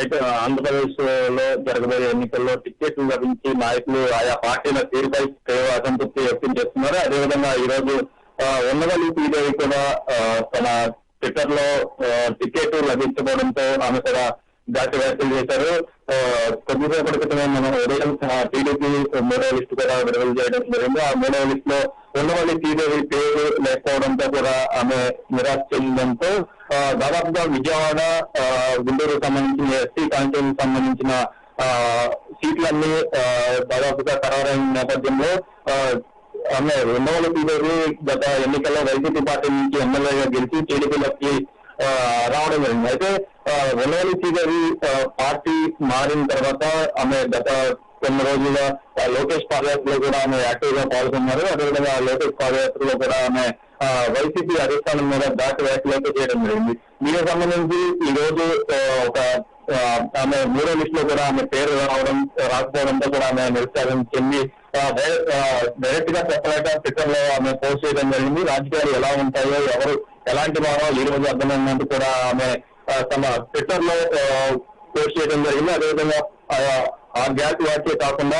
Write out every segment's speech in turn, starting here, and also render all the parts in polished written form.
అయితే ఆంధ్రప్రదేశ్ లో జరగబోయే ఎన్నికల్లో టికెట్లు లభించి నాయకులు ఆయా పార్టీల తీరుపై తీవ్ర అసంతృప్తి వ్యక్తం చేస్తున్నారు. అదేవిధంగా ఈ రోజు ఉన్నవల్లి శ్రీదేవి కూడా తన ట్విట్టర్ లో టికెట్ లభించకపోవడంతో ఆమె కూడా ఘాటు వ్యాఖ్యలు చేశారు. కొద్దిసేపటి క్రితమే మనం ఉదయం టీడీపీ 3వ లిస్టు కూడా విడుదల చేయడం జరిగింది. ఆ 3వ లిస్ట్ లో ఉన్నవల్లి శ్రీదేవి పేరు లేకపోవడంతో కూడా ఆమె నిరాశ చెందడంతో దాదాపుగా విజయవాడ, గుంటూరుకు సంబంధించిన ఎస్సీ కాన్స్టిట్యూన్సీకి సంబంధించిన సీట్లన్నీ దాదాపుగా ఖరారైన నేపథ్యంలో ఆమె ఉన్నవల్లి శ్రీదేవి గత ఎన్నికల్లో వైసీపీ పార్టీ నుంచి ఎమ్మెల్యేగా గెలిచి టీడీపీలోకి రావడం జరిగింది. అయితే ఉన్నవల్లి శ్రీదేవి పార్టీ మారిన తర్వాత ఆమె గత కొన్ని రోజులుగా లోకేష్ పాదయాత్రలో కూడా ఆమె యాక్టివ్ గా పాల్గొన్నారు. అదేవిధంగా లోకేష్ పాదయాత్రలో కూడా ఆమె వైసీపీ అధిష్టానం మీద ఘాటు వ్యాఖ్యలు చేయడం జరిగింది. దీనికి సంబంధించి ఈ రోజు ఒక ఆమె 3వ లిస్ట్ లో కూడా ఆమె పేరు రాకపోవడంతో కూడా ఆమె నిరుత్సాహం చెంది డైరెక్ట్ గా చెప్పలేక ట్విట్టర్ లో ఆమె పోస్ట్ చేయడం జరిగింది. రాజకీయాలు ఎలా ఉంటాయో, ఎవరు ఎలాంటి వారో ఈ రోజు అర్థమైనట్టు కూడా ఆమె తమ ట్విట్టర్ లో పోస్ట్ చేయడం జరిగింది. అదేవిధంగా ఆ గ్యాస్ వ్యాఖ్య కాకుండా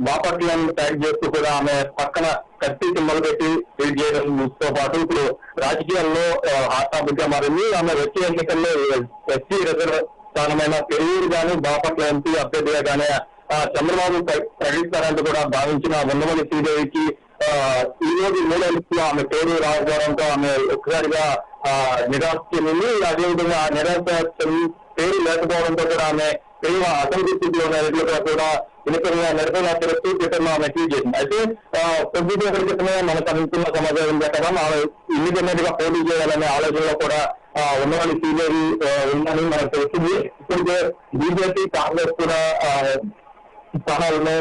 బాపట్లను ట్యాగ్ చేస్తూ కూడా ఆమె పక్కన కత్తి సింబల్ పెట్టి ట్వీట్ చేయడంతో పాటు ఇప్పుడు రాజకీయాల్లో హాట్ టాపిక్ గా మారింది. ఆమె వచ్చే ఎన్నికల్లో ఎస్సీ రిజర్వ్ స్థానమైన పెరియూరు గానీ బాపట్ల ఎంపీ అభ్యర్థిగా కానీ చంద్రబాబు ప్రకటిస్తారంటూ కూడా భావించిన ఉన్నవల్లి శ్రీదేవికి ఈ రోజు 3వ లిస్ట్ లో ఆమె పేరు రాకపోవడంతో ఆమె ఒక్కసారిగా నిరాశ చెందింది. అదేవిధంగా ఆ నిరాశ పేరు లేకపోవడంతో కూడా ఆమె తీవ్ర అసంతృప్తిలో ఉన్నట్లుగా కూడా నిరసన తెలుస్తూ ట్విట్టర్ లో ఆమె ట్వీట్ చేసింది. అయితే కొద్దిసేపటి క్రితమే మనకు అందుతున్న సమాచారం ప్రకారం ఆమె ఇండిపెండెంట్ గా పోటీ చేయాలనే ఆలోచనలో కూడా ఉన్నవల్లి శ్రీదేవి ఉందని మనకు తెలిసింది. ఇప్పటికే బీజేపీ, కాంగ్రెస్ కూడా స్థానాలను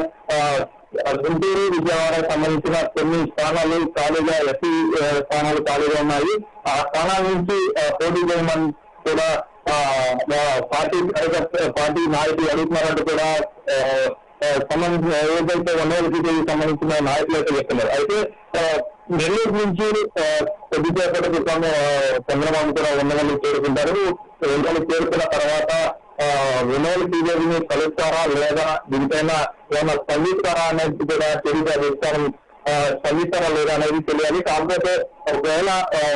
గుంటూరు, విజయవాడకు సంబంధించిన కొన్ని స్థానాలు ఖాళీగా, ఎస్సీ స్థానాలు ఖాళీగా ఉన్నాయి. ఆ స్థానాల నుంచి పోటీ చేయమని కూడా పార్టీ నాయకులు అడుగుతున్నారంటూ కూడా సంబంధించిన ఏదైతే ఉన్నవల్లి శ్రీదేవికి సంబంధించిన నాయకులు అయితే చెప్తున్నారు. అయితే నెల్లూరు నుంచి కొద్దిసేపటి క్రితం చంద్రబాబు కూడా ఉన్నవల్లి చేరుకుంటారు. ఉన్నవల్లి చేరుకున్న తర్వాత ఉన్నవల్లి శ్రీదేవిని కలుస్తారా లేదా దీనిపైన ఏమైనా స్పందిస్తారా అనేది కూడా తెలియదు. అధిష్టానం స్పందిస్తారా లేదా అనేది తెలియాలి. కాకపోతే ఒకవేళ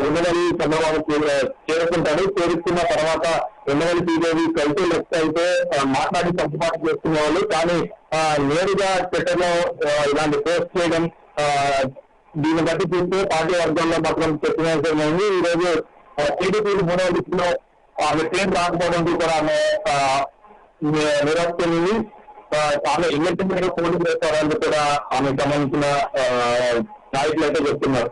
ఉన్నవల్లి చంద్రబాబు చేరుకుంటాడు. చేరుకున్న తర్వాత ఉన్నవల్లి శ్రీదేవి కలిసి లెఫ్ట్ అయితే మాట్లాడి సర్దుబాటు చేసుకునే వాళ్ళు, కానీ నేరుగా ట్విట్టర్ లో ఇలాంటి పోస్ట్ చేయడం దీన్ని బట్టి చూస్తే పార్టీ వర్గాల్లో మాత్రం చర్చనీయాంశమైంది. ఈ రోజు టీడీపీ 3వ లిస్ట్ లో ఆమె పేరు రాకపోవడంతో కూడా ఆమె నిరాశ చెందింది. ఆమె ఇండిపెండెంట్ గా పోటీ చేస్తారంటూ కూడా ఆమెకు సంబంధించిన నాయకులు అయితే చెప్తున్నారు.